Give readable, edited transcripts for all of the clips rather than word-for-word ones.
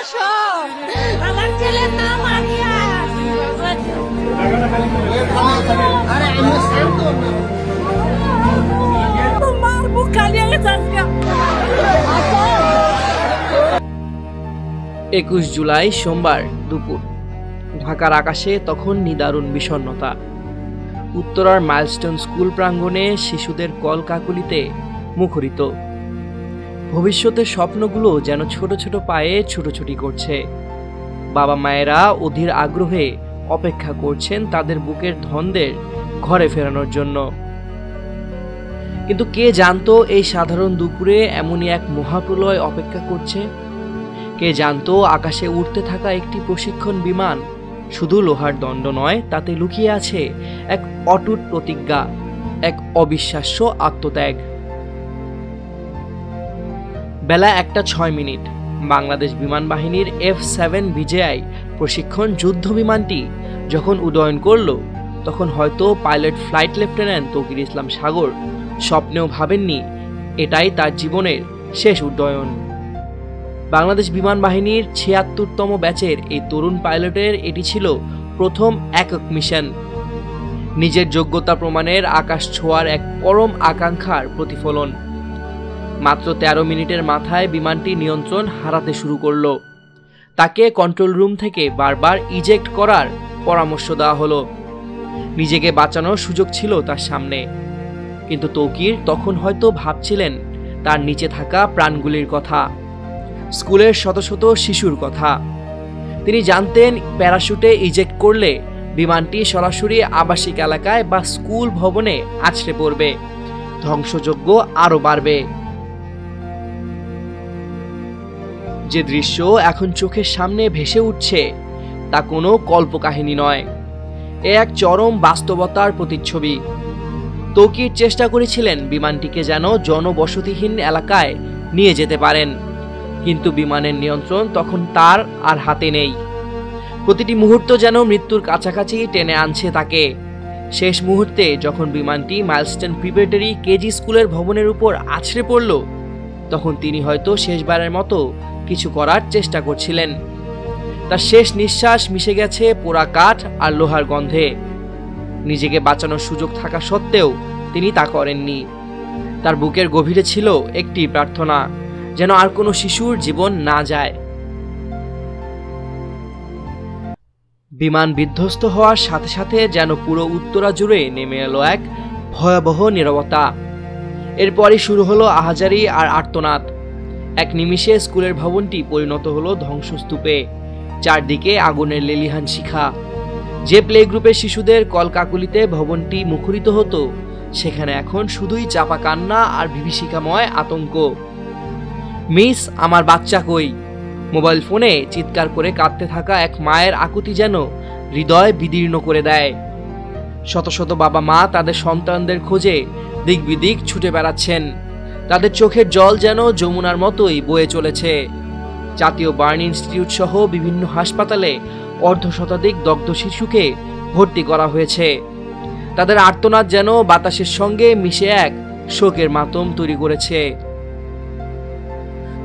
আসো, আমার ছেলের নাম আনিয়া। তোমার বুক খালি হয়ে যাচ্ছে। 21 জুলাই সোমবার দুপুর ঢাকার আকাশে তখন নিদারুণ বিষণ্ণতা। উত্তরার মাইলস্টোন স্কুল প্রাঙ্গণে শিশুদের কলকাকলিতে মুখরিত। ভবিষ্যতের স্বপ্নগুলো যেন ছোট ছোট পায়ে ছুটোছুটি করছে। বাবা মায়েরা অধীর আগ্রহে অপেক্ষা করছেন তাদের বুকের ধনদের ঘরে ফেরানোর জন্য। কিন্তু কে জানতো এই সাধারণ দুপুরে এমনই এক মহাপ্রলয় অপেক্ষা করছে? কে জানতো আকাশে উড়তে থাকা একটি প্রশিক্ষণ বিমান শুধু লোহার দণ্ড নয়, তাতে লুকিয়ে আছে এক অটুট প্রতিজ্ঞা, এক অবিশ্বাস্য আত্মত্যাগ। বেলা 1:06। বাংলাদেশ বিমান বাহিনীর F-7 বিজেআই প্রশিক্ষণ যুদ্ধ বিমানটি যখন উড্ডয়ন করল, তখন হয়তো পাইলট ফ্লাইট লেফটেন্যান্ট তৌকির ইসলাম সাগর স্বপ্নেও ভাবেননি এটাই তার জীবনের শেষ উড্ডয়ন। বাংলাদেশ বিমান বাহিনীর ৭৬তম ব্যাচের এই তরুণ পাইলটের এটি ছিল প্রথম একক মিশন। নিজের যোগ্যতা প্রমাণের আকাশ ছোঁয়ার এক পরম আকাঙ্ক্ষার প্রতিফলন। মাত্র ১৩ মিনিটের মাথায় বিমানটি নিয়ন্ত্রণ হারাতে শুরু করলো। তাকে কন্ট্রোল রুম থেকে বারবার ইজেক্ট করার পরামর্শ দেওয়া হলো। নিজেকে বাঁচানোর সুযোগ ছিল তার সামনে, কিন্তু তৌকির তখন হয়তো ভাবছিলেন তার নিচে থাকা প্রাণগুলির কথা, স্কুলের শত শত শিশুর কথা। তিনি জানতেন প্যারাশুটে ইজেক্ট করলে বিমানটি সরাসরি আবাসিক এলাকায় বা স্কুল ভবনে আছড়ে পড়বে, ধ্বংসযজ্ঞ আরো বাড়বে। যে দৃশ্য এখন চোখের সামনে ভেসে উঠছে তা কোনো কল্পকাহিনী নয়, এ এক চরম বাস্তবতার প্রতিচ্ছবি। তৌকির চেষ্টা করেছিলেন বিমানটিকে যেন জনবসতিহীন এলাকায় নিয়ে যেতে পারেন, কিন্তু বিমানের নিয়ন্ত্রণ তখন তার আর হাতে নেই। প্রতিটি মুহূর্ত যেন মৃত্যুর কাছাকাছি টেনে আনছে তাকে। শেষ মুহূর্তে যখন বিমানটি মাইলস্টোন প্রিপারেটরি কেজি স্কুলের ভবনের উপর আছড়ে পড়ল, তখন তিনি হয়তো শেষবারের মতো কিছু করার চেষ্টা করছিলেন। তার শেষ নিঃশ্বাস মিশে গেছে পোড়া কাঠ আর লোহার গন্ধে। নিজেকে বাঁচানোর সুযোগ থাকা সত্ত্বেও তিনি তা করেননি। তার বুকের গভীরে ছিল একটি প্রার্থনা, যেন আর কোনো শিশুর জীবন না যায়। বিমান বিধ্বস্ত হওয়ার সাথে সাথে যেন পুরো উত্তরা জুড়ে নেমে এলো এক ভয়াবহ নীরবতা। এরপরই শুরু হলো আহাজারি আর আর্তনাদ। এক নিমিষে স্কুলের ভবনটি পরিণত হলো ধ্বংসস্তূপে। চারদিকে আগুনের লেলিহান শিখা। যে প্লে গ্রুপের শিশুদের কলকাকলিতে ভবনটি মুখরিত হতো, সেখানে এখন শুধুই চাপা কান্না আর বিভীষিকাময় আতঙ্ক। মিস, আমার বাচ্চা কই? মোবাইল ফোনে চিৎকার করে কাঁদতে থাকা এক মায়ের আকুতি যেন হৃদয় বিদীর্ণ করে দেয়। শত শত বাবা মা তাদের সন্তানদের খোঁজে দিক বিদিক ছুটে বেড়াচ্ছেন। তাদের চোখের জল যেন যমুনার মতোই বয়ে চলেছে। জাতীয় বার্ন ইনস্টিটিউট সহ বিভিন্ন হাসপাতালে অর্ধশতাধিক দগ্ধ শিশুকে ভর্তি করা হয়েছে। তাদের আর্তনাদ যেন বাতাসের সঙ্গে মিশে এক শোকের মাতম তৈরি করেছে।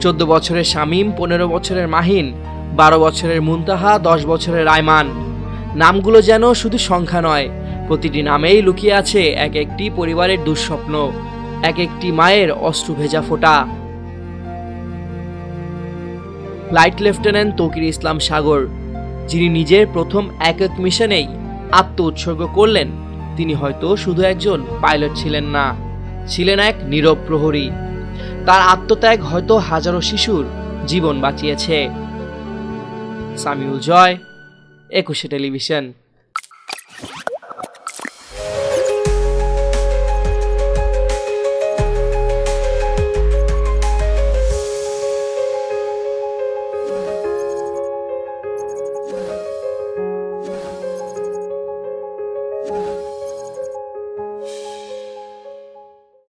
14 বছরের শামীম, 15 বছরের মাহিন, 12 বছরের মুনতাহা, 10 বছরের আয়মান। নামগুলো যেন শুধু সংখ্যা নয়, প্রতিটি নামেই লুকিয়ে আছে এক একটি পরিবারের দুঃস্বপ্ন, এক একটি মায়ের অশ্রু ভেজা ফোঁটা। ফ্লাইট লেফটেন্যান্ট তৌকির ইসলাম সাগর, যিনি নিজের প্রথম একক মিশনেই আত্ম উৎসর্গ করলেন, তিনি হয়তো শুধু একজন পাইলট ছিলেন না, ছিলেন এক নীরব প্রহরী। তার আত্মত্যাগ হয়তো হাজারো শিশুর জীবন বাঁচিয়েছে। সামিউল জয়, 21শে টেলিভিশন।